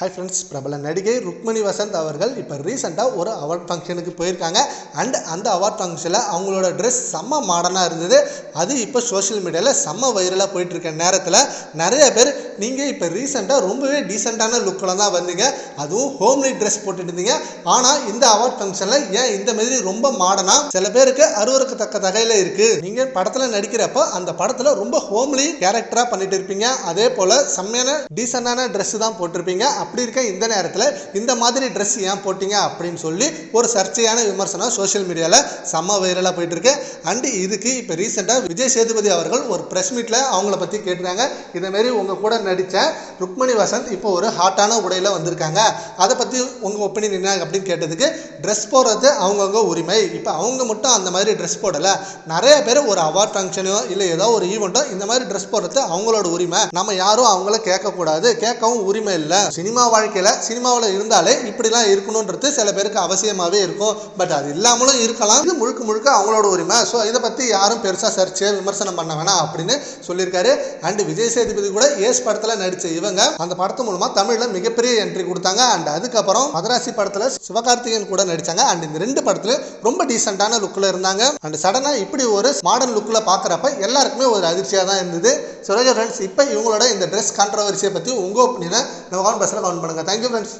Hi friends, பிரபல நடிகை ருக்மணி வசந்த் அவர்கள் இப்போ ரீசெண்டாக ஒரு அவார்ட் ஃபங்க்ஷனுக்கு போயிருக்காங்க. அந்த அவார்ட் ஃபங்க்ஷனில் அவங்களோட ட்ரெஸ் செம்ம மாடர்னாக இருந்தது. அது இப்போ சோஷியல் மீடியாவில் செம்ம வைரலாக போயிட்டுருக்க நேரத்தில் நிறைய பேர் நீங்கள் இப்போ ரீசெண்டாக ரொம்பவே டீசெண்டான லுக்கில் தான் வந்தீங்க, அதுவும் ஹோம்லி ட்ரெஸ் போட்டுட்டு இருந்தீங்க. ஆனால் இந்த அவார்ட் ஃபங்க்ஷனில் ஏன் இந்த மாதிரி ரொம்ப மாடர்னாக சில பேருக்கு அருவருக்கத்தக்க தகையில் இருக்குது. நீங்கள் படத்தில் நடிக்கிறப்போ அந்த படத்தில் ரொம்ப ஹோம்லி கேரக்டராக பண்ணிட்டு இருப்பீங்க, அதே போல் செம்மையான டீசெண்டான ட்ரெஸ் தான் போட்டிருப்பீங்க. அப்படி இருக்க இந்த நேரத்தில் இந்த மாதிரி ட்ரெஸ் ஏன் போட்டீங்க அப்படின்னு சொல்லி ஒரு சர்ச்சையான விமர்சனம் சோஷியல் மீடியாவில் செம்ம வைரலாக போயிட்டு இருக்கு. அண்ட் இதுக்கு இப்போ ரீசெண்டாக விஜய் சேதுபதி அவர்கள் ஒரு ப்ரெஸ் மீட்டில் அவங்கள பற்றி கேட்டுறாங்க. இதேமாரி உங்கள் கூட நடித்த ருக்மணி வசந்த் இப்போ ஒரு ஹாட்டான உடையில் வந்திருக்காங்க, அதை பற்றி உங்கள் ஒப்பீனியன் என்ன அப்படின்னு கேட்டதுக்கு, ட்ரெஸ் போடுறது அவங்கவுங்க உரிமை, இப்போ அவங்க மட்டும் அந்த மாதிரி ட்ரெஸ் போடலை, நிறைய பேர் ஒரு அவார்ட் ஃபங்க்ஷனோ இல்லை ஏதோ ஒரு ஈவெண்ட்டோ இந்த மாதிரி ட்ரெஸ் போடுறது அவங்களோட உரிமை, நம்ம யாரும் அவங்கள கேட்கக்கூடாது, கேட்கவும் உரிமை இல்லை. சினிமா வாழ்க்கையில் சினிமாவில் இருந்தாலே இப்படிலாம் இருக்கணுன்றது சில பேருக்கு அவசியமாகவே இருக்கும், பட் அது இல்லாமலும் இருக்கலாம், இது முழுக்க முழுக்க அவங்களோட உரிமை. ஸோ இதை பற்றி யாரும் பெருசாக சர்ச்சை விமர்சனம் பண்ண வேணாம் அப்படின்னு சொல்லியிருக்காரு. அண்ட் விஜய் சேதுபதி கூட ஏஸ் படத்தில் நடித்த இவங்க அந்த படத்து மூலமாக தமிழில் மிகப்பெரிய என்ட்ரி கொடுத்தாங்க. அண்ட் அதுக்கப்புறம் மதராசி படத்தில் சிவகார்த்திகேயன் கூட நடித்தாங்க. அண்ட் இந்த ரெண்டு படத்துல ரொம்ப டீசெண்டான லுக்கில் இருந்தாங்க. அண்ட் சடனாக இப்படி ஒரு மாடர்ன் லுக்கில் பார்க்குறப்ப எல்லாருக்குமே ஒரு அதிர்ச்சியாக தான் இருந்தது. ஸோ ஃப்ரெண்ட்ஸ், இப்போ இவங்களோட இந்த ட்ரெஸ் கான்ட்ரவர்சியை பற்றி உங்கள் ஒப்பீனியனை நம்ம கமெண்ட் பாக்ஸில் கமெண்ட் பண்ணுங்கள். Thank you friends.